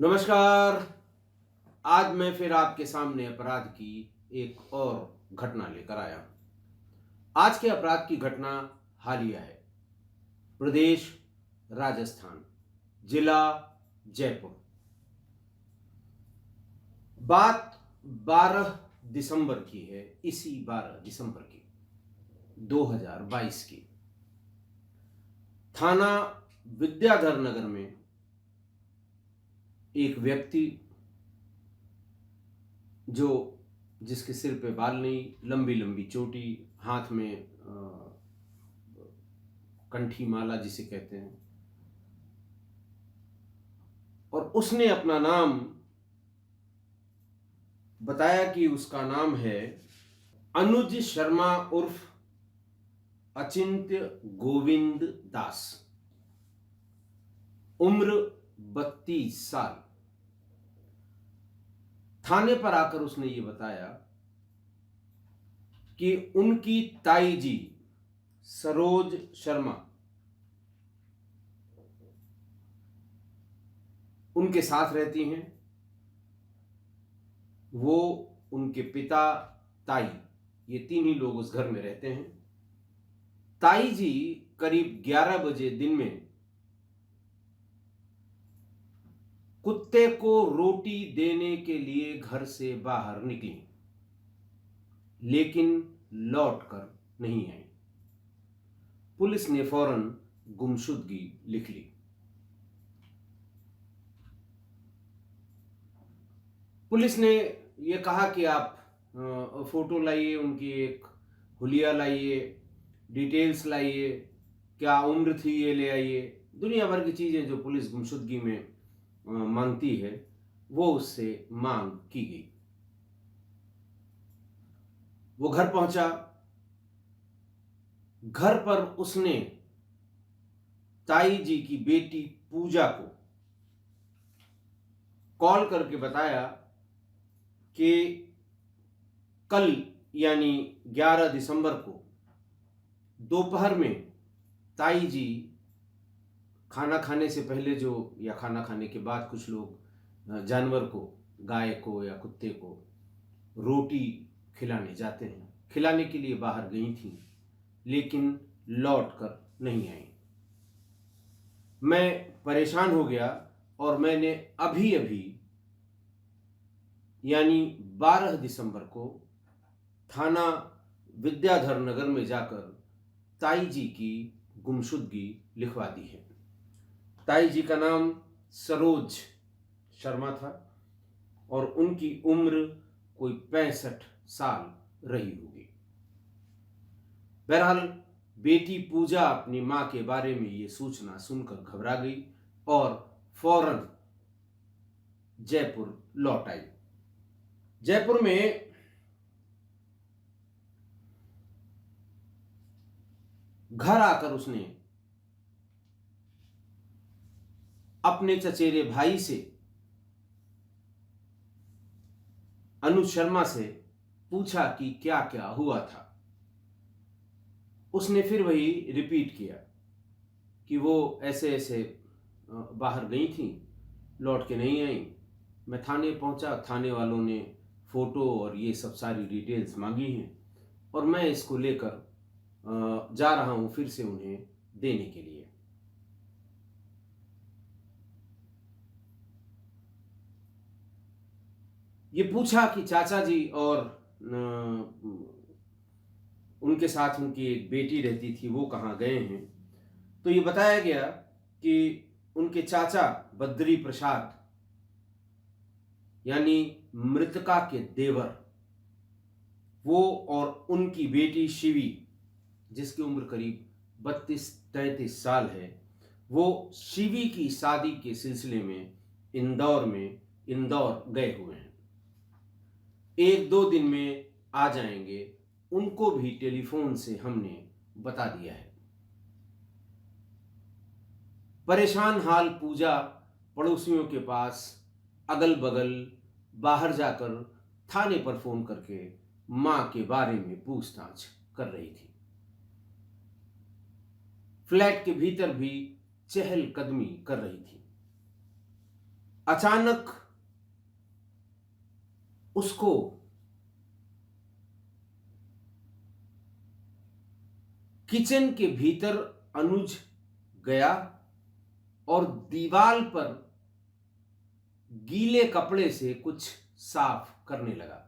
नमस्कार। आज मैं फिर आपके सामने अपराध की एक और घटना लेकर आया हूं। आज के अपराध की घटना हालिया है। प्रदेश राजस्थान, जिला जयपुर। बात 12 दिसंबर की है, इसी 12 दिसंबर की 2022 की। थाना विद्याधर नगर में एक व्यक्ति जो जिसके सिर पे बाल नहीं, लंबी लंबी चोटी, हाथ में कंठी माला जिसे कहते हैं, और उसने अपना नाम बताया कि उसका नाम है अनुज शर्मा उर्फ अचिंत्य गोविंद दास। उम्र 32 साल। थाने पर आकर उसने ये बताया कि उनकी ताई जी सरोज शर्मा उनके साथ रहती हैं। वो, उनके पिता, ताई, ये तीन ही लोग उस घर में रहते हैं। ताई जी करीब 11 बजे दिन में कुत्ते को रोटी देने के लिए घर से बाहर निकली, लेकिन लौट कर नहीं आई। पुलिस ने फौरन गुमशुदगी लिख ली। पुलिस ने यह कहा कि आप फोटो लाइए, उनकी एक हुलिया लाइए, डिटेल्स लाइए, क्या उम्र थी ये ले आइए। दुनिया भर की चीजें जो पुलिस गुमशुदगी में मांगती है, वो उससे मांग की गई। वो घर पहुंचा। घर पर उसने ताई जी की बेटी पूजा को कॉल करके बताया कि कल यानी 11 दिसंबर को दोपहर में ताई जी खाना खाने से पहले या खाना खाने के बाद कुछ लोग जानवर को, गाय को या कुत्ते को रोटी खिलाने जाते हैं। खिलाने के लिए बाहर गई थी, लेकिन लौट कर नहीं आई। मैं परेशान हो गया और मैंने अभी अभी यानी 12 दिसंबर को थाना विद्याधर नगर में जाकर ताई जी की गुमशुदगी लिखवा दी है। ताई जी का नाम सरोज शर्मा था और उनकी उम्र कोई 65 साल रही होगी। बहरहाल बेटी पूजा अपनी मां के बारे में ये सूचना सुनकर घबरा गई और फौरन जयपुर लौट आई। जयपुर में घर आकर उसने अपने चचेरे भाई से, अनुज शर्मा से पूछा कि क्या क्या हुआ था। उसने फिर वही रिपीट किया कि वो ऐसे ऐसे बाहर गई थी, लौट के नहीं आई। मैं थाने पहुंचा, थाने वालों ने फोटो और ये सब सारी डिटेल्स मांगी हैं और मैं इसको लेकर जा रहा हूं फिर से उन्हें देने के लिए। ये पूछा कि चाचा जी और उनके साथ उनकी एक बेटी रहती थी, वो कहाँ गए हैं। तो ये बताया गया कि उनके चाचा बद्री प्रसाद यानी मृतका के देवर, वो और उनकी बेटी शिवी, जिसकी उम्र करीब 32-33 साल है, वो शिवी की शादी के सिलसिले में इंदौर गए हुए हैं। 1-2 दिन में आ जाएंगे, उनको भी टेलीफोन से हमने बता दिया है। परेशान हाल पूजा पड़ोसियों के पास, अगल बगल, बाहर जाकर थाने पर फोन करके मां के बारे में पूछताछ कर रही थी। फ्लैट के भीतर भी चहलकदमी कर रही थी। अचानक उसको किचन के भीतर अनुज गया और दीवार पर गीले कपड़े से कुछ साफ करने लगा।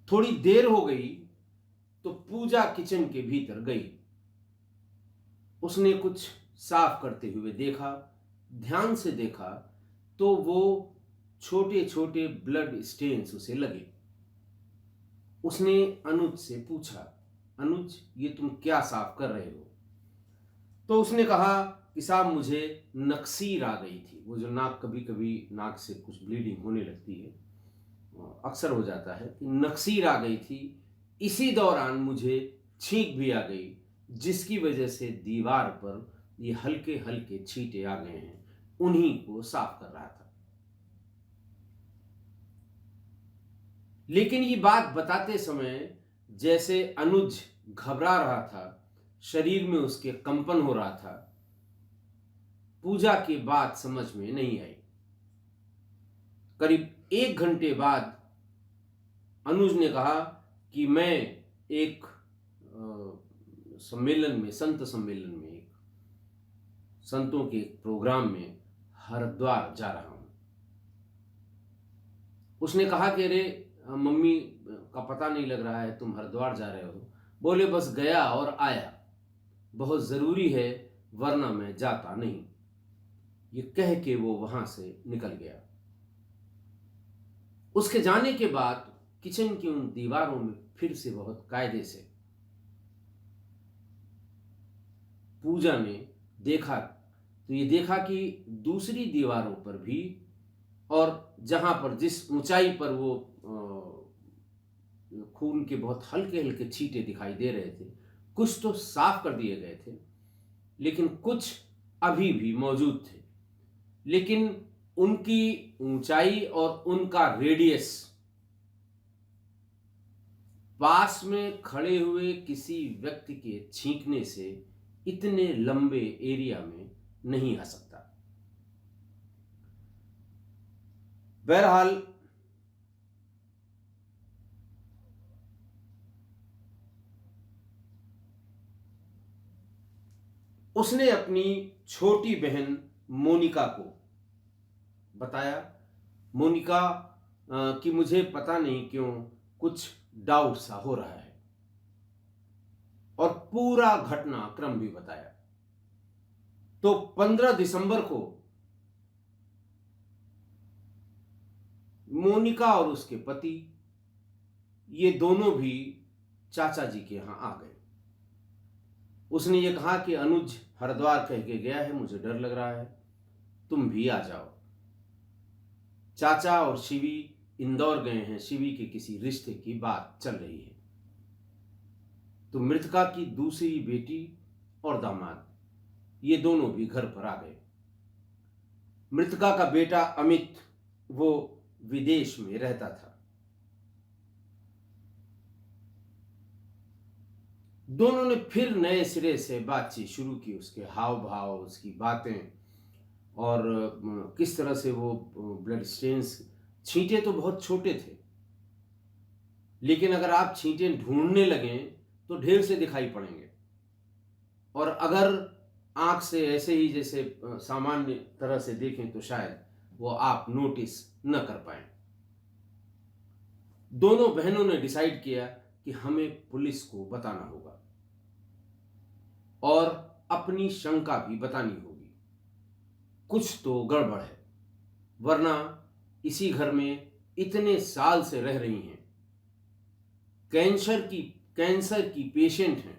थोड़ी देर हो गई तो पूजा किचन के भीतर गई। उसने कुछ साफ करते हुए देखा, ध्यान से देखा तो वो छोटे छोटे ब्लड स्टेन्स उसे लगे। उसने अनुज से पूछा, अनुज ये तुम क्या साफ कर रहे हो? तो उसने कहा कि साहब मुझे नक्सीर आ गई थी। वो जो नाक, कभी कभी नाक से कुछ ब्लीडिंग होने लगती है, अक्सर हो जाता है कि नक्सीर आ गई थी। इसी दौरान मुझे छींक भी आ गई, जिसकी वजह से दीवार पर ये हल्के हल्के छींटे आ गए हैं, उन्हीं को साफ कर रहा था। लेकिन ये बात बताते समय जैसे अनुज घबरा रहा था, शरीर में उसके कंपन हो रहा था। पूजा की बात समझ में नहीं आई। करीब 1 घंटे बाद अनुज ने कहा कि मैं एक सम्मेलन में, संत सम्मेलन में, एक संतों के प्रोग्राम में हरिद्वार जा रहा हूं। उसने कहा कि अरे मम्मी का पता नहीं लग रहा है, तुम हरिद्वार जा रहे हो। बोले बस गया और आया, बहुत जरूरी है वरना मैं जाता नहीं। ये कह के वो वहां से निकल गया। उसके जाने के बाद किचन की उन दीवारों में फिर से बहुत कायदे से पूजा ने देखा, तो ये देखा कि दूसरी दीवारों पर भी, और जहां पर जिस ऊंचाई पर वो खून के बहुत हल्के हल्के छींटे दिखाई दे रहे थे, कुछ तो साफ कर दिए गए थे, लेकिन कुछ अभी भी मौजूद थे। लेकिन उनकी ऊंचाई और उनका रेडियस पास में खड़े हुए किसी व्यक्ति के छींकने से इतने लंबे एरिया में नहीं आ सकता। बहरहाल उसने अपनी छोटी बहन मोनिका को बताया, मोनिका कि मुझे पता नहीं क्यों कुछ डाउट सा हो रहा है, और पूरा घटनाक्रम भी बताया। तो 15 दिसंबर को मोनिका और उसके पति, ये दोनों भी चाचा जी के यहां आ गए। उसने ये कहा कि अनुज हरिद्वार कह के गया है, मुझे डर लग रहा है, तुम भी आ जाओ। चाचा और शिवी इंदौर गए हैं, शिवी के किसी रिश्ते की बात चल रही है। तो मृतका की दूसरी बेटी और दामाद, ये दोनों भी घर पर आ गए। मृतका का बेटा अमित, वो विदेश में रहता था। दोनों ने फिर नए सिरे से बातचीत शुरू की, उसके हाव भाव, उसकी बातें, और किस तरह से वो ब्लड स्टेन्स, छींटे तो बहुत छोटे थे, लेकिन अगर आप छींटे ढूंढने लगें तो ढेर से दिखाई पड़ेंगे, और अगर आंख से ऐसे ही जैसे सामान्य तरह से देखें तो शायद वो आप नोटिस न कर पाए। दोनों बहनों ने डिसाइड किया कि हमें पुलिस को बताना होगा और अपनी शंका भी बतानी होगी, कुछ तो गड़बड़ है, वरना इसी घर में इतने साल से रह रही हैं, कैंसर की पेशेंट हैं,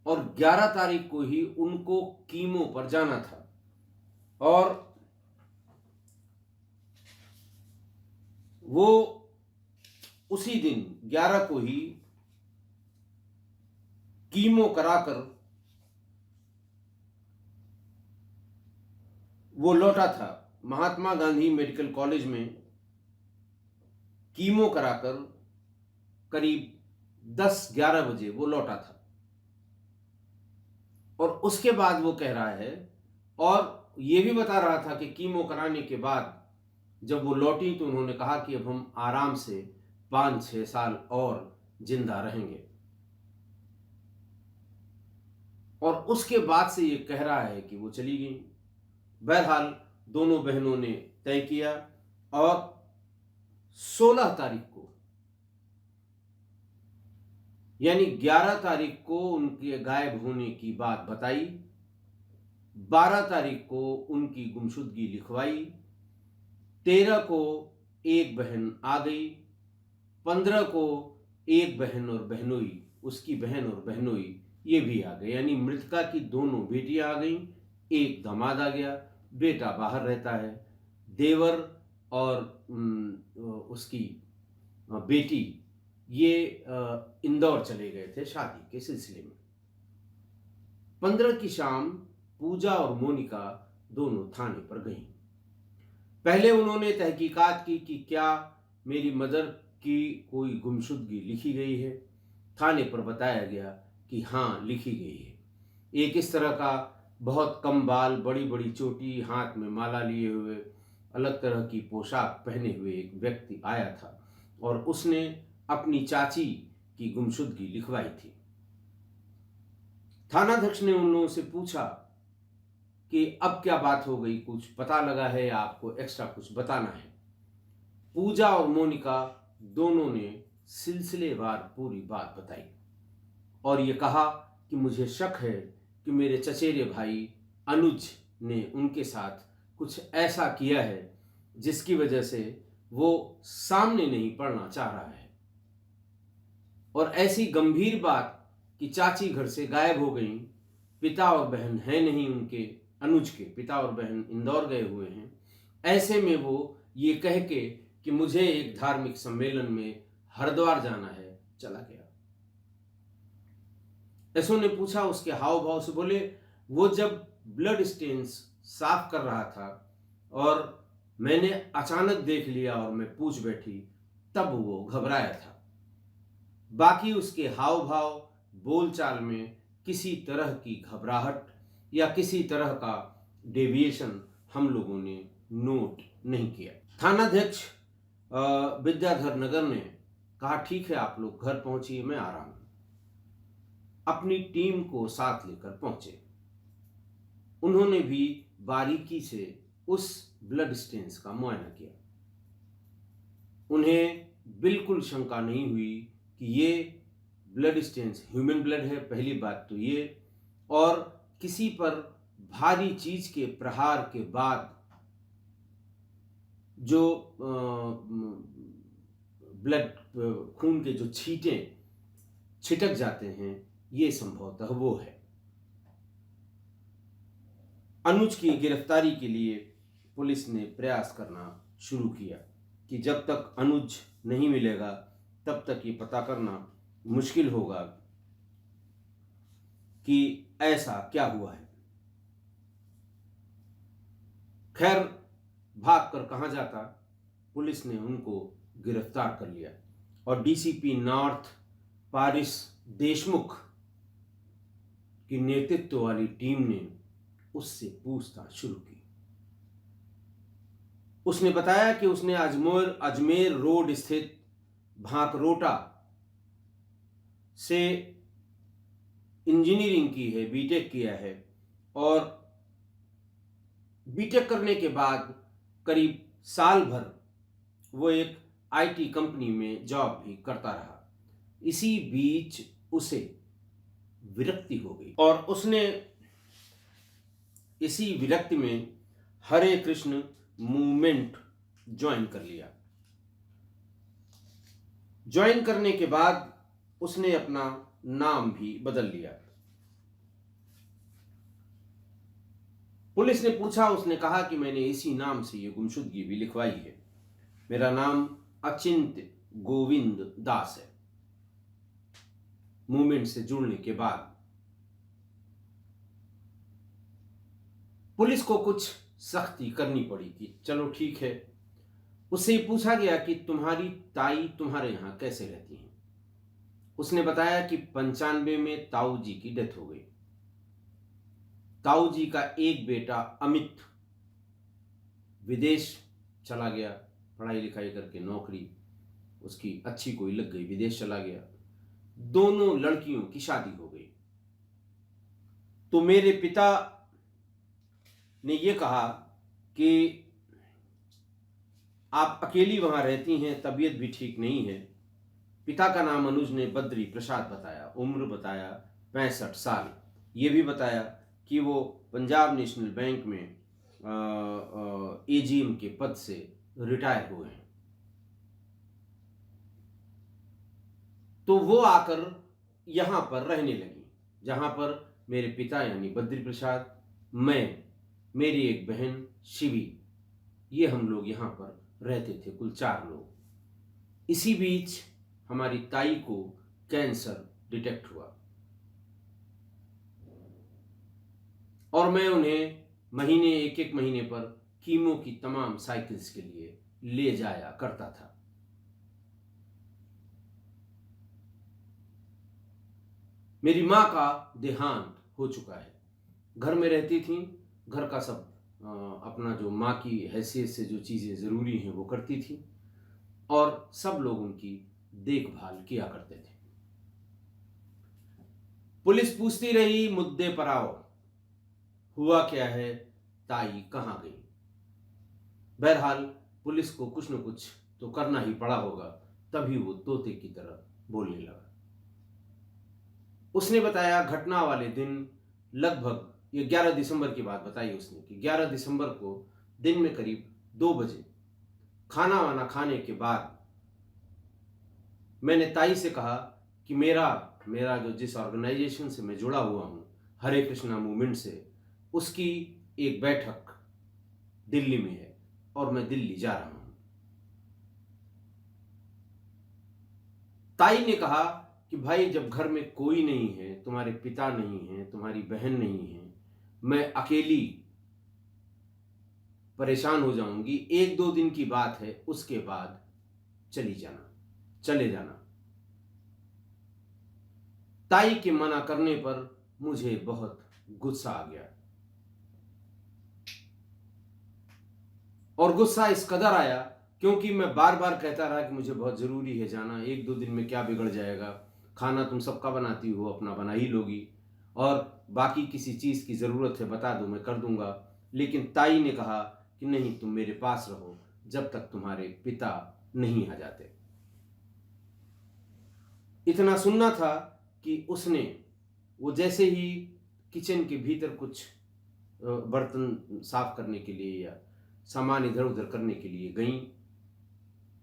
और 11 तारीख को ही उनको कीमो पर जाना था, और वो उसी दिन 11 को ही कीमो कराकर वो लौटा था। महात्मा गांधी मेडिकल कॉलेज में कीमो कराकर करीब 10-11 बजे वो लौटा था, और उसके बाद वो कह रहा है, और ये भी बता रहा था कि कीमो कराने के बाद जब वो लौटी तो उन्होंने कहा कि अब हम आराम से 5-6 साल और जिंदा रहेंगे। और उसके बाद से ये कह रहा है कि वो चली गई। बहरहाल दोनों बहनों ने तय किया और 16 तारीख को, यानी 11 तारीख को उनके गायब होने की बात बताई, 12 तारीख को उनकी गुमशुदगी लिखवाई, 13 को एक बहन आ गई, 15 को एक बहन और बहनोई, उसकी बहन और बहनोई ये भी आ गए, यानी मृतका की दोनों बेटियां आ गईं, एक दामाद आ गया, बेटा बाहर रहता है, देवर और उसकी बेटी ये इंदौर चले गए थे शादी के सिलसिले में। 15 की शाम पूजा और मोनिका दोनों थाने पर गईं। पहले उन्होंने तहकीकात की कि क्या मेरी मदर की कोई गुमशुदगी लिखी गई है। थाने पर बताया गया कि हाँ, लिखी गई है। एक इस तरह का बहुत कम बाल, बड़ी बड़ी चोटी, हाथ में माला लिए हुए, अलग तरह की पोशाक पहने हुए एक व्यक्ति आया था और उसने अपनी चाची की गुमशुदगी लिखवाई थी। थानाध्यक्ष ने उन लोगों से पूछा कि अब क्या बात हो गई, कुछ पता लगा है या आपको एक्स्ट्रा कुछ बताना है। पूजा और मोनिका दोनों ने सिलसिलेवार पूरी बात बताई और ये कहा कि मुझे शक है कि मेरे चचेरे भाई अनुज ने उनके साथ कुछ ऐसा किया है जिसकी वजह से वो सामने नहीं पड़ना चाह रहा है। और ऐसी गंभीर बात कि चाची घर से गायब हो गई, पिता और बहन हैं नहीं उनके, अनुज के पिता और बहन इंदौर गए हुए हैं, ऐसे में वो ये कह के कि मुझे एक धार्मिक सम्मेलन में हरिद्वार जाना है, चला गया। एसओ ने पूछा उसके हाव भाव से, बोले वो जब ब्लड स्टेन्स साफ कर रहा था और मैंने अचानक देख लिया और मैं पूछ बैठी, तब वो घबराया था। बाकी उसके हाव भाव, बोलचाल में किसी तरह की घबराहट या किसी तरह का डेविएशन हम लोगों ने नोट नहीं किया। थानाध्यक्ष विद्याधर नगर ने कहा, ठीक है आप लोग घर पहुंचिए, मैं आ रहा हूं। अपनी टीम को साथ लेकर पहुंचे। उन्होंने भी बारीकी से उस ब्लड स्टेन्स का मुआयना किया। उन्हें बिल्कुल शंका नहीं हुई कि ये ब्लड स्टेन्स ह्यूमन ब्लड है, पहली बात तो ये, और किसी पर भारी चीज के प्रहार के बाद जो ब्लड खून के जो छींटे छिटक जाते हैं, ये संभवतः वो है। अनुज की गिरफ्तारी के लिए पुलिस ने प्रयास करना शुरू किया कि जब तक अनुज नहीं मिलेगा तब तक ये पता करना मुश्किल होगा कि ऐसा क्या हुआ है। खैर, भागकर कहां जाता, पुलिस ने उनको गिरफ्तार कर लिया और डीसीपी नॉर्थ पारिस देशमुख की नेतृत्व वाली टीम ने उससे पूछताछ शुरू की। उसने बताया कि उसने अजमेर रोड स्थित भांकरोटा से इंजीनियरिंग की है, बीटेक किया है और बीटेक करने के बाद करीब साल भर वो एक आईटी कंपनी में जॉब भी करता रहा। इसी बीच उसे विरक्ति हो गई और उसने इसी विरक्ति में हरे कृष्ण मूवमेंट ज्वाइन कर लिया। ज्वाइन करने के बाद उसने अपना नाम भी बदल लिया। पुलिस ने पूछा, उसने कहा कि मैंने इसी नाम से ये गुमशुदगी भी लिखवाई है, मेरा नाम अचिंत्य गोविंद दास है। मूवमेंट से जुड़ने के बाद पुलिस को कुछ सख्ती करनी पड़ी कि चलो ठीक है। उससे पूछा गया कि तुम्हारी ताई तुम्हारे यहां कैसे रहती हैं। उसने बताया कि 95 में ताऊ जी की डेथ हो गई। ताऊ जी का एक बेटा अमित विदेश चला गया, पढ़ाई लिखाई करके नौकरी उसकी अच्छी कोई लग गई, विदेश चला गया। दोनों लड़कियों की शादी हो गई। तो मेरे पिता ने यह कहा कि आप अकेली वहां रहती हैं, तबीयत भी ठीक नहीं है। पिता का नाम अनुज ने बद्री प्रसाद बताया, उम्र बताया 65 साल। ये भी बताया कि वो पंजाब नेशनल बैंक में एजीएम के पद से रिटायर हुए हैं। तो वो आकर यहां पर रहने लगी, जहां पर मेरे पिता यानी बद्री प्रसाद, मैं, मेरी एक बहन शिवी, ये हम लोग यहां पर रहते थे, कुल 4 लोग। इसी बीच हमारी ताई को कैंसर डिटेक्ट हुआ और मैं उन्हें महीने, एक महीने पर कीमो की तमाम साइकिल्स के लिए ले जाया करता था। मेरी मां का देहांत हो चुका है। घर में रहती थी, घर का सब अपना जो मां की हैसियत से जो चीजें जरूरी हैं वो करती थी और सब लोग उनकी देखभाल किया करते थे। पुलिस पूछती रही, मुद्दे पर आओ, हुआ क्या है, ताई कहां गई। बहरहाल पुलिस को कुछ न कुछ तो करना ही पड़ा होगा, तभी वो तोते की तरह बोलने लगा। उसने बताया घटना वाले दिन लगभग, ये 11 दिसंबर की बात बताई उसने, कि 11 दिसंबर को दिन में करीब 2 बजे खाना वाना खाने के बाद मैंने ताई से कहा कि मेरा जो जिस ऑर्गेनाइजेशन से मैं जुड़ा हुआ हूं, हरे कृष्णा मूवमेंट से, उसकी एक बैठक दिल्ली में है और मैं दिल्ली जा रहा हूं। ताई ने कहा कि भाई जब घर में कोई नहीं है, तुम्हारे पिता नहीं है, तुम्हारी बहन नहीं है, मैं अकेली परेशान हो जाऊंगी, 1-2 दिन की बात है, उसके बाद चले जाना। ताई के मना करने पर मुझे बहुत गुस्सा आ गया और गुस्सा इस कदर आया क्योंकि मैं बार बार कहता रहा कि मुझे बहुत जरूरी है जाना, 1-2 दिन में क्या बिगड़ जाएगा, खाना तुम सबका बनाती हो, अपना बना ही लोगी, और बाकी किसी चीज की जरूरत है बता दो, मैं कर दूंगा। लेकिन ताई ने कहा कि नहीं, तुम मेरे पास रहो जब तक तुम्हारे पिता नहीं आ जाते। इतना सुनना था कि उसने, वो जैसे ही किचन के भीतर कुछ बर्तन साफ करने के लिए या सामान इधर उधर करने के लिए गई,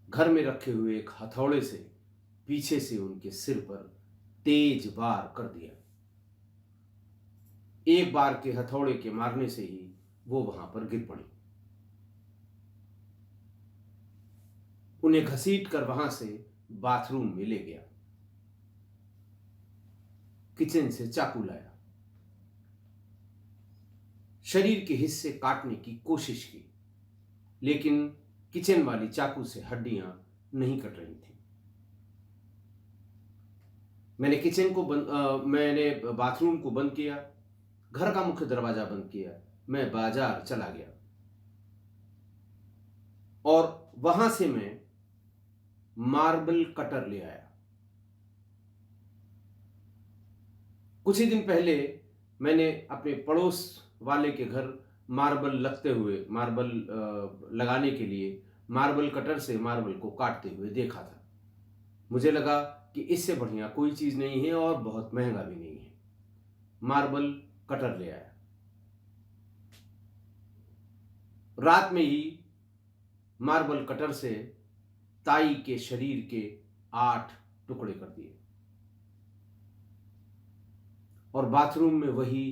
घर में रखे हुए एक हथौड़े से पीछे से उनके सिर पर तेज वार कर दिया। एक बार के हथौड़े के मारने से ही वो वहां पर गिर पड़ी। उन्हें घसीट कर वहां से बाथरूम में ले गया, किचन से चाकू लाया, शरीर के हिस्से काटने की कोशिश की, लेकिन किचन वाली चाकू से हड्डियां नहीं कट रही थी। मैंने बाथरूम को बंद किया, घर का मुख्य दरवाजा बंद किया, मैं बाजार चला गया और वहां से मैं मार्बल कटर ले आया। कुछ ही दिन पहले मैंने अपने पड़ोस वाले के घर मार्बल लगाने के लिए मार्बल कटर से मार्बल को काटते हुए देखा था। मुझे लगा कि इससे बढ़िया कोई चीज नहीं है और बहुत महंगा भी नहीं है। मार्बल कटर ले आया, रात में ही मार्बल कटर से ताई के शरीर के 8 टुकड़े कर दिए और बाथरूम में वही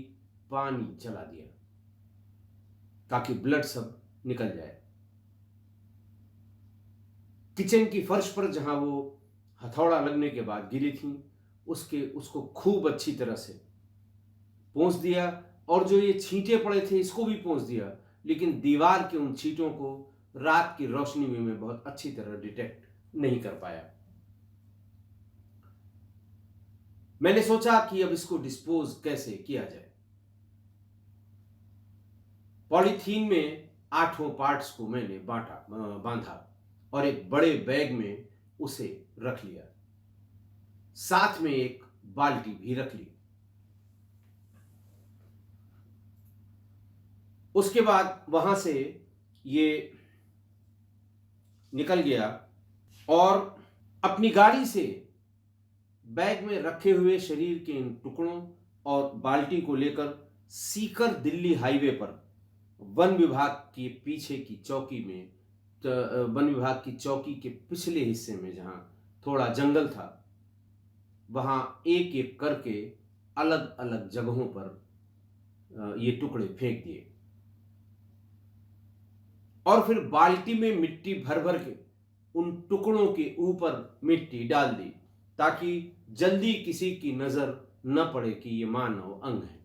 पानी चला दिया ताकि ब्लड सब निकल जाए। किचन की फर्श पर जहां वो हथौड़ा लगने के बाद गिरी थी, उसको खूब अच्छी तरह से पोंछ दिया और जो ये छींटे पड़े थे इसको भी पोंछ दिया, लेकिन दीवार के उन छींटों को रात की रोशनी में मैं बहुत अच्छी तरह डिटेक्ट नहीं कर पाया। मैंने सोचा कि अब इसको डिस्पोज कैसे किया जाए। पॉलीथीन में 8 पार्ट्स को मैंने बांधा और एक बड़े बैग में उसे रख लिया। साथ में एक बाल्टी भी रख ली। उसके बाद वहां से ये निकल गया और अपनी गाड़ी से बैग में रखे हुए शरीर के इन टुकड़ों और बाल्टी को लेकर सीकर दिल्ली हाईवे पर वन विभाग के पीछे की चौकी में, वन विभाग की चौकी के पिछले हिस्से में जहां थोड़ा जंगल था, वहां एक एक करके अलग अलग जगहों पर ये टुकड़े फेंक दिए और फिर बाल्टी में मिट्टी भर भर के उन टुकड़ों के ऊपर मिट्टी डाल दी ताकि जल्दी किसी की नजर न पड़े कि ये मानव अंग है।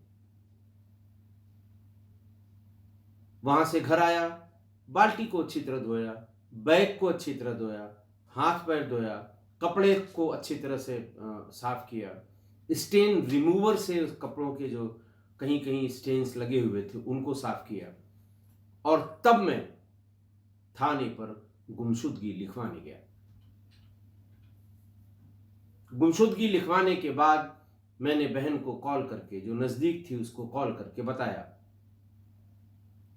वहां से घर आया, बाल्टी को अच्छी तरह धोया, बैग को अच्छी तरह धोया, हाथ पैर धोया, कपड़े को अच्छी तरह से साफ किया, स्टेन रिमूवर से उस कपड़ों के जो कहीं कहीं स्टेन्स लगे हुए थे उनको साफ किया और तब मैं थाने पर गुमशुदगी लिखवाने गया। गुमशुदगी लिखवाने के बाद मैंने बहन को कॉल करके, जो नजदीक थी उसको कॉल करके बताया।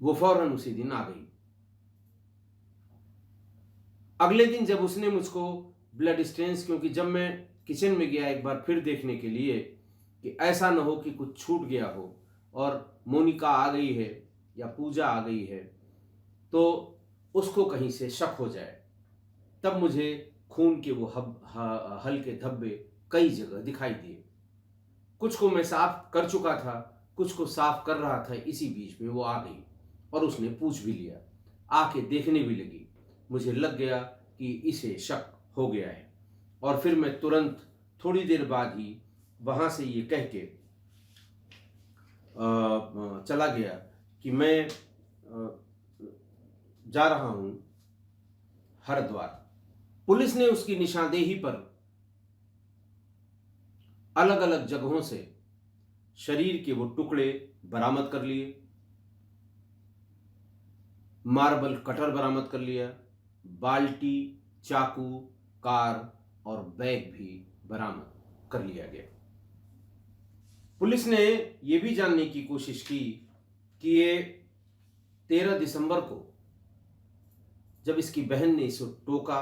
वो फौरन उसी दिन आ गई। अगले दिन जब उसने मुझको ब्लड स्टेन्स, क्योंकि जब मैं किचन में गया एक बार फिर देखने के लिए कि ऐसा न हो कि कुछ छूट गया हो और मोनिका आ गई है या पूजा आ गई है तो उसको कहीं से शक हो जाए, तब मुझे खून के वो हल्के धब्बे कई जगह दिखाई दिए। कुछ को मैं साफ कर चुका था, कुछ को साफ कर रहा था। इसी बीच में वो आ गई और उसने पूछ भी लिया, आके देखने भी लगी। मुझे लग गया कि इसे शक हो गया है और फिर मैं तुरंत थोड़ी देर बाद ही वहां से ये कह के चला गया कि मैं जा रहा हूं हरिद्वार। पुलिस ने उसकी निशानदेही पर अलग अलग जगहों से शरीर के वो टुकड़े बरामद कर लिए, मार्बल कटर बरामद कर लिया, बाल्टी, चाकू, कार और बैग भी बरामद कर लिया गया। पुलिस ने यह भी जानने की कोशिश की कि ये 13 दिसंबर को जब इसकी बहन ने इसे टोका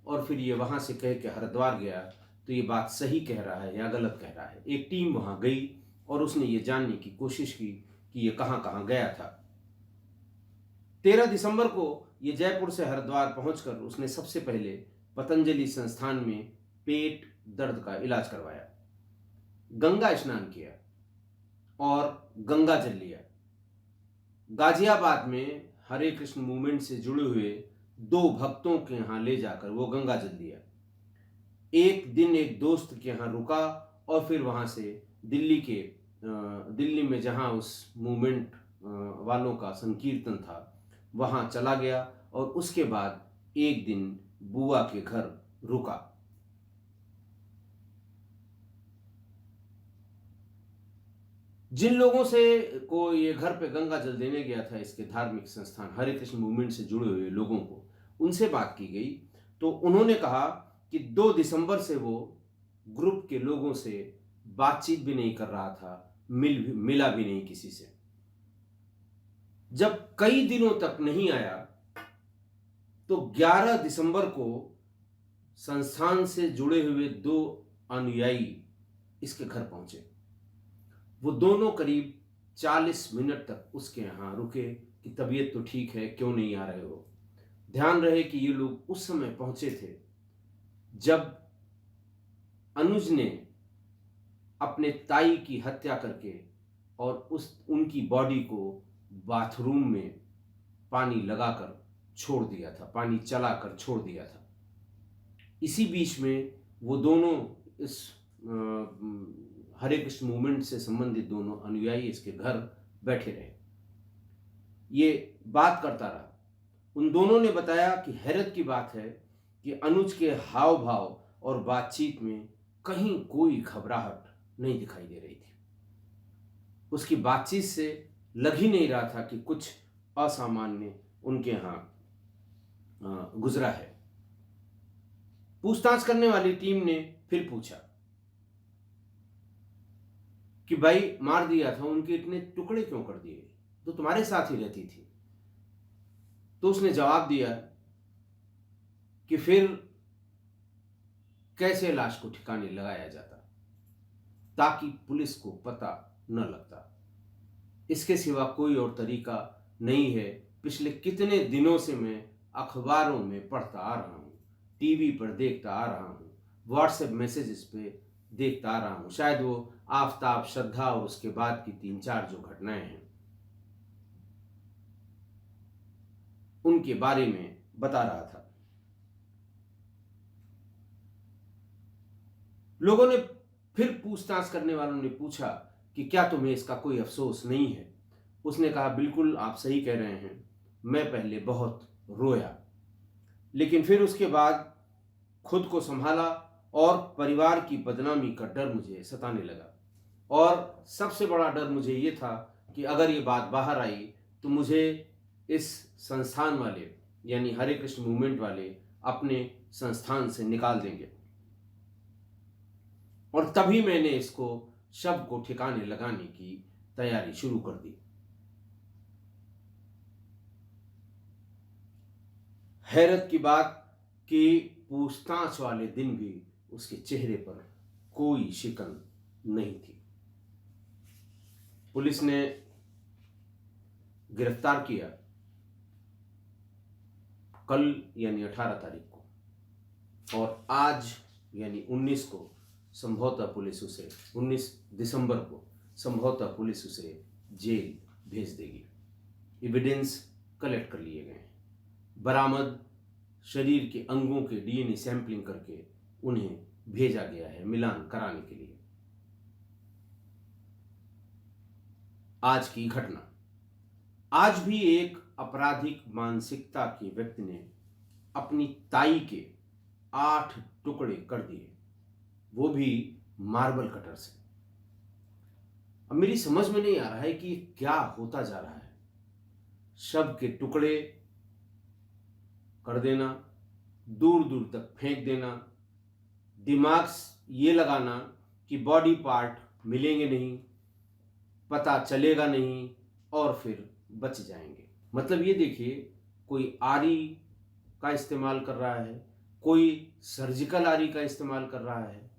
और फिर ये वहां से कह के हरिद्वार गया तो ये बात सही कह रहा है या गलत कह रहा है। एक टीम वहां गई और उसने ये जानने की कोशिश की कि ये कहां कहां गया था। 13 दिसंबर को ये जयपुर से हरिद्वार पहुंचकर उसने सबसे पहले पतंजलि संस्थान में पेट दर्द का इलाज करवाया, गंगा स्नान किया और गंगा जल लिया। गाजियाबाद में हरे कृष्ण मूवमेंट से जुड़े हुए 2 भक्तों के यहां ले जाकर वो गंगा जल दिया। एक दिन एक दोस्त के यहां रुका और फिर वहां से दिल्ली में जहां उस मूवमेंट वालों का संकीर्तन था वहां चला गया और उसके बाद एक दिन बुआ के घर रुका। जिन लोगों से को ये घर पे गंगा जल देने गया था, इसके धार्मिक संस्थान हरे कृष्ण मूवमेंट से जुड़े हुए लोगों को, उनसे बात की गई तो उन्होंने कहा कि 2 दिसंबर से वो ग्रुप के लोगों से बातचीत भी नहीं कर रहा था, मिला भी नहीं किसी से। जब कई दिनों तक नहीं आया तो 11 दिसंबर को संस्थान से जुड़े हुए 2 अनुयायी इसके घर पहुंचे। वो दोनों करीब 40 मिनट तक उसके यहां रुके कि तबीयत तो ठीक है, क्यों नहीं आ रहे हो। ध्यान रहे कि ये लोग उस समय पहुंचे थे जब अनुज ने अपने ताई की हत्या करके और उनकी बॉडी को बाथरूम में पानी लगाकर छोड़ दिया था, पानी चलाकर छोड़ दिया था। इसी बीच में वो दोनों इस हरे कृष्ण मूवमेंट से संबंधित दोनों अनुयायी इसके घर बैठे रहे। ये बात करता रहा। उन दोनों ने बताया कि हैरत की बात है कि अनुज के हाव भाव और बातचीत में कहीं कोई घबराहट नहीं दिखाई दे रही थी। उसकी बातचीत से लग ही नहीं रहा था कि कुछ असामान्य उनके यहाँ गुजरा है। पूछताछ करने वाली टीम ने फिर पूछा कि भाई मार दिया था, उनके इतने टुकड़े क्यों कर दिए, तो तुम्हारे साथ ही रहती थी। तो उसने जवाब दिया कि फिर कैसे लाश को ठिकाने लगाया जाता ताकि पुलिस को पता न लगता। इसके सिवा कोई और तरीका नहीं है। पिछले कितने दिनों से मैं अखबारों में पढ़ता आ रहा हूँ, टीवी पर देखता आ रहा हूँ, व्हाट्सएप मैसेजेस पे देखता आ रहा हूँ। शायद वो आफताब, श्रद्धा और उसके बाद की 3-4 जो घटनाएं हैं उनके बारे में बता रहा था। लोगों ने फिर पूछताछ करने वालों ने पूछा कि क्या तुम्हें इसका कोई अफसोस नहीं है? उसने कहा बिल्कुल आप सही कह रहे हैं, मैं पहले बहुत रोया, लेकिन फिर उसके बाद खुद को संभाला और परिवार की बदनामी का डर मुझे सताने लगा। और सबसे बड़ा डर मुझे ये था कि अगर ये बात बाहर आई तो मुझे इस संस्थान वाले यानी हरे कृष्ण मूवमेंट वाले अपने संस्थान से निकाल देंगे। और तभी मैंने इसको शव को ठिकाने लगाने की तैयारी शुरू कर दी। हैरत की बात कि पूछताछ वाले दिन भी उसके चेहरे पर कोई शिकन नहीं थी। पुलिस ने गिरफ्तार किया कल यानी 18 तारीख को, और आज यानी 19 को संभवतः पुलिस उसे 19 दिसंबर को संभवतः पुलिस उसे जेल भेज देगी। एविडेंस कलेक्ट कर लिए गए हैं, बरामद शरीर के अंगों के डीएनए सैंपलिंग करके उन्हें भेजा गया है मिलान कराने के लिए। आज की घटना, आज भी एक आपराधिक मानसिकता के व्यक्ति ने अपनी ताई के 8 टुकड़े कर दिए, वो भी मार्बल कटर से। अब मेरी समझ में नहीं आ रहा है कि ये क्या होता जा रहा है। शव के टुकड़े कर देना, दूर दूर तक फेंक देना, दिमाग ये लगाना कि बॉडी पार्ट मिलेंगे नहीं, पता चलेगा नहीं और फिर बच जाएंगे। मतलब ये देखिए, कोई आरी का इस्तेमाल कर रहा है, कोई सर्जिकल आरी का इस्तेमाल कर रहा है,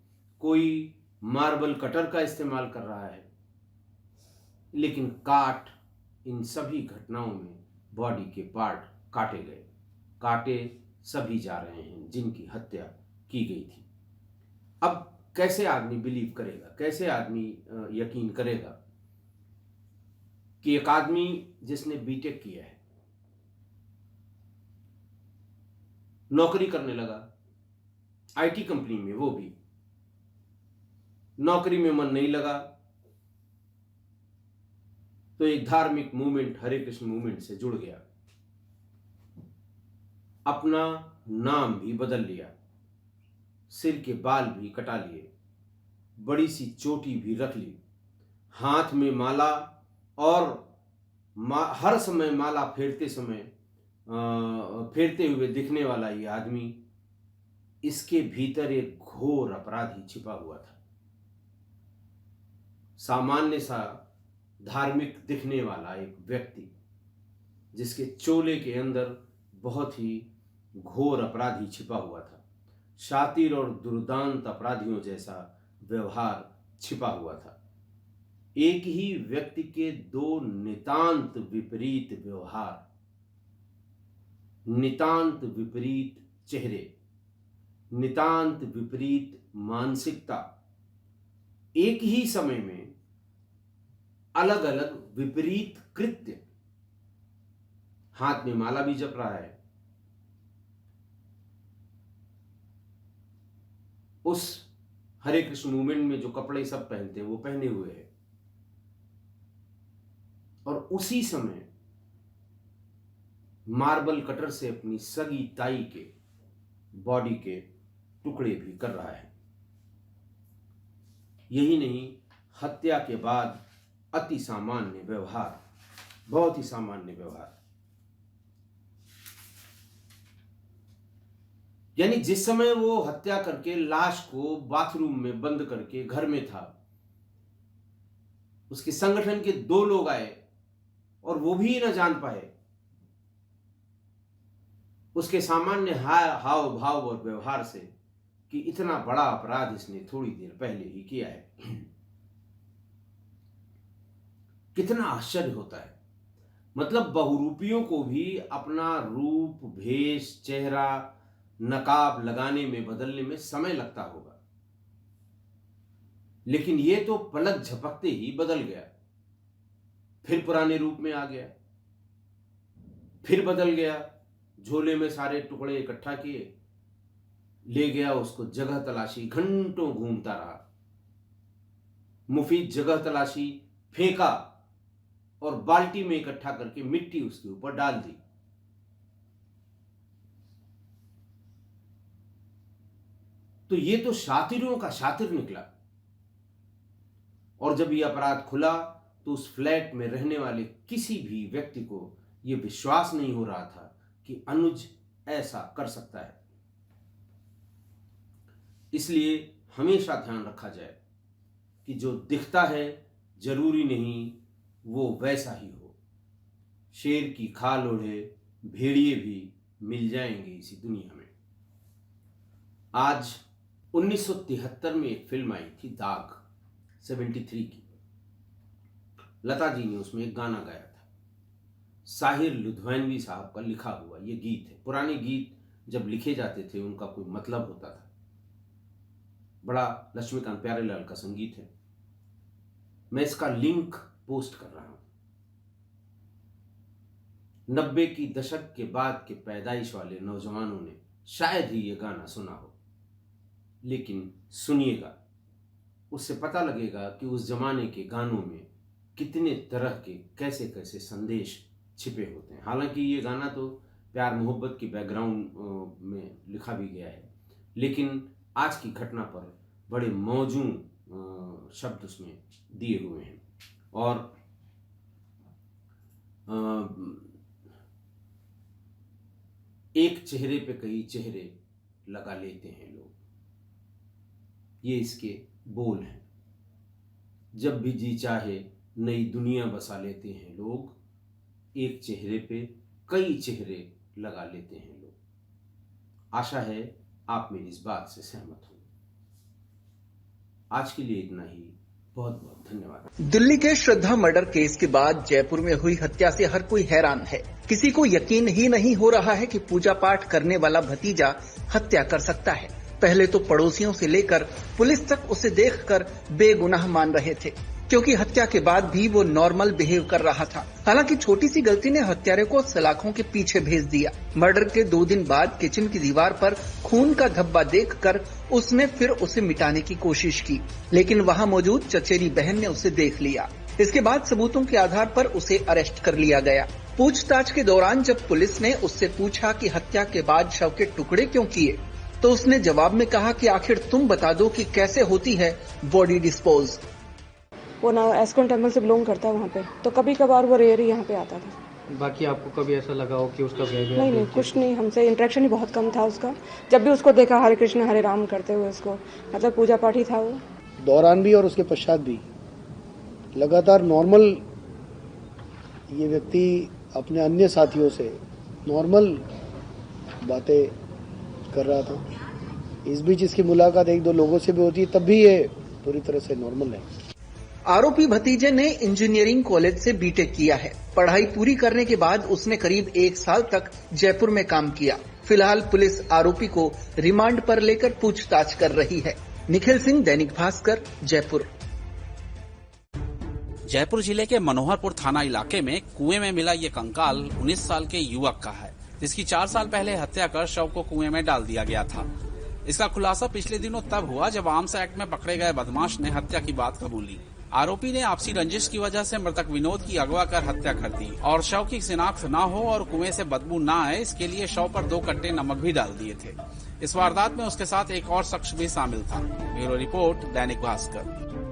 कोई मार्बल कटर का इस्तेमाल कर रहा है, लेकिन काट इन सभी घटनाओं में बॉडी के पार्ट काटे गए। काटे सभी जा रहे हैं जिनकी हत्या की गई थी। अब कैसे आदमी बिलीव करेगा, कैसे आदमी यकीन करेगा कि एक आदमी जिसने बीटेक किया है, नौकरी करने लगा आईटी कंपनी में, वो भी नौकरी में मन नहीं लगा तो एक धार्मिक मूवमेंट हरे कृष्ण मूवमेंट से जुड़ गया, अपना नाम भी बदल लिया, सिर के बाल भी कटा लिए, बड़ी सी चोटी भी रख ली, हाथ में माला, और हर समय माला फेरते हुए दिखने वाला ये आदमी, इसके भीतर एक घोर अपराधी छिपा हुआ था। सामान्य सा धार्मिक दिखने वाला एक व्यक्ति, जिसके चोले के अंदर बहुत ही घोर अपराधी छिपा हुआ था। शातिर और दुर्दांत अपराधियों जैसा व्यवहार छिपा हुआ था। एक ही व्यक्ति के दो नितांत विपरीत व्यवहार, नितांत विपरीत चेहरे, नितांत विपरीत मानसिकता, एक ही समय में अलग अलग विपरीत कृत्य। हाथ में माला भी जप रहा है, उस हरे कृष्ण मूवमेंट में जो कपड़े सब पहनते हैं वो पहने हुए हैं, और उसी समय मार्बल कटर से अपनी सगी ताई के बॉडी के टुकड़े भी कर रहा है। यही नहीं, हत्या के बाद अति सामान्य व्यवहार, बहुत ही सामान्य व्यवहार। यानी जिस समय वो हत्या करके लाश को बाथरूम में बंद करके घर में था, उसके संगठन के 2 लोग आए और वो भी न जान पाए उसके सामान्य हाव भाव और व्यवहार से कि इतना बड़ा अपराध इसने थोड़ी देर पहले ही किया है। कितना आश्चर्य होता है। मतलब बहुरूपियों को भी अपना रूप, भेष, चेहरा, नकाब लगाने में, बदलने में समय लगता होगा, लेकिन ये तो पलक झपकते ही बदल गया। फिर पुराने रूप में आ गया, फिर बदल गया, झोले में सारे टुकड़े इकट्ठा किए, ले गया उसको जगह तलाशी, घंटों घूमता रहा, मुफीद जगह तलाशी, फेंका और बाल्टी में इकट्ठा करके मिट्टी उसके ऊपर डाल दी। तो ये तो शातिरों का शातिर निकला। और जब यह अपराध खुला तो उस फ्लैट में रहने वाले किसी भी व्यक्ति को यह विश्वास नहीं हो रहा था कि अनुज ऐसा कर सकता है। इसलिए हमेशा ध्यान रखा जाए कि जो दिखता है जरूरी नहीं वो वैसा ही हो। शेर की खाल ओढ़े भेड़िए भी मिल जाएंगे इसी दुनिया में। आज 1973 में एक फिल्म आई थी दाग, 73 की। लता जी ने उसमें एक गाना गाया था, साहिर लुधियानवी साहब का लिखा हुआ ये गीत है। पुराने गीत जब लिखे जाते थे उनका कोई मतलब होता था। बड़ा लक्ष्मीकांत प्यारेलाल का संगीत है। मैं इसका लिंक पोस्ट कर रहा हूं। 90 की दशक के बाद के पैदाइश वाले नौजवानों ने शायद ही ये गाना सुना हो, लेकिन सुनिएगा, उससे पता लगेगा कि उस जमाने के गानों में कितने तरह के कैसे कैसे संदेश छिपे होते हैं। हालांकि ये गाना तो प्यार मोहब्बत की बैकग्राउंड में लिखा भी गया है, लेकिन आज की घटना पर बड़े मौजूद शब्द उसमें दिए हुए हैं। और एक चेहरे पे कई चेहरे लगा लेते हैं लोग, ये इसके बोल हैं। जब भी जी चाहे नई दुनिया बसा लेते हैं लोग, एक चेहरे पे कई चेहरे लगा लेते हैं लोग। आशा है आप मेरी इस बात से सहमत होंगे। आज के लिए इतना ही, बहुत बहुत धन्यवाद। दिल्ली के श्रद्धा मर्डर केस के बाद जयपुर में हुई हत्या से हर कोई हैरान है। किसी को यकीन ही नहीं हो रहा है कि पूजा पाठ करने वाला भतीजा हत्या कर सकता है। पहले तो पड़ोसियों से लेकर पुलिस तक उसे देखकर बेगुनाह मान रहे थे, क्योंकि हत्या के बाद भी वो नॉर्मल बिहेव कर रहा था। हालांकि छोटी सी गलती ने हत्यारे को सलाखों के पीछे भेज दिया। मर्डर के 2 दिन बाद किचन की दीवार पर खून का धब्बा देखकर उसने फिर उसे मिटाने की कोशिश की, लेकिन वहां मौजूद चचेरी बहन ने उसे देख लिया। इसके बाद सबूतों के आधार पर उसे अरेस्ट कर लिया गया। पूछताछ के दौरान जब पुलिस ने उससे पूछा कि हत्या के बाद शव के टुकड़े क्यों किए, तो उसने जवाब में कहा कि आखिर तुम बता दो कि कैसे होती है बॉडी डिस्पोज। वो ना एस्कॉन टेम्पल से बिलोंग करता है वहाँ पे, तो कभी कभार वो रेयर यहाँ पे आता था। बाकी आपको कभी ऐसा लगा हो कि उसका बिहेवियर? नहीं, कुछ नहीं, हमसे इंटरेक्शन ही बहुत कम था उसका। जब भी उसको देखा हरे कृष्ण हरे राम करते हुए, उसको मतलब पूजा पाठ ही था वो। दौरान भी और उसके पश्चात भी लगातार नॉर्मल ये व्यक्ति अपने अन्य साथियों से नॉर्मल बातें कर रहा था। इस बीच इसकी मुलाकात 1-2 लोगों से भी होती है, तब भी ये पूरी तरह से नॉर्मल है। आरोपी भतीजे ने इंजीनियरिंग कॉलेज से बीटेक किया है। पढ़ाई पूरी करने के बाद उसने करीब 1 साल तक जयपुर में काम किया। फिलहाल पुलिस आरोपी को रिमांड पर लेकर पूछताछ कर रही है। निखिल सिंह, दैनिक भास्कर, जयपुर। जयपुर जिले के मनोहरपुर थाना इलाके में कुएं में मिला ये कंकाल 19 साल के युवक का है, जिसकी 4 साल पहले हत्या कर शव को कुएं में डाल दिया गया था। इसका खुलासा पिछले दिनों तब हुआ जब आर्म्स एक्ट में पकड़े गए बदमाश ने हत्या की बात कबूली। आरोपी ने आपसी रंजिश की वजह से मृतक विनोद की अगवा कर हत्या कर दी और शव की शिनाख्त न हो और कुएं से बदबू न आए, इसके लिए शव पर 2 कट्टे नमक भी डाल दिए थे। इस वारदात में उसके साथ एक और शख्स भी शामिल था। Bureau report, Dainik Bhaskar.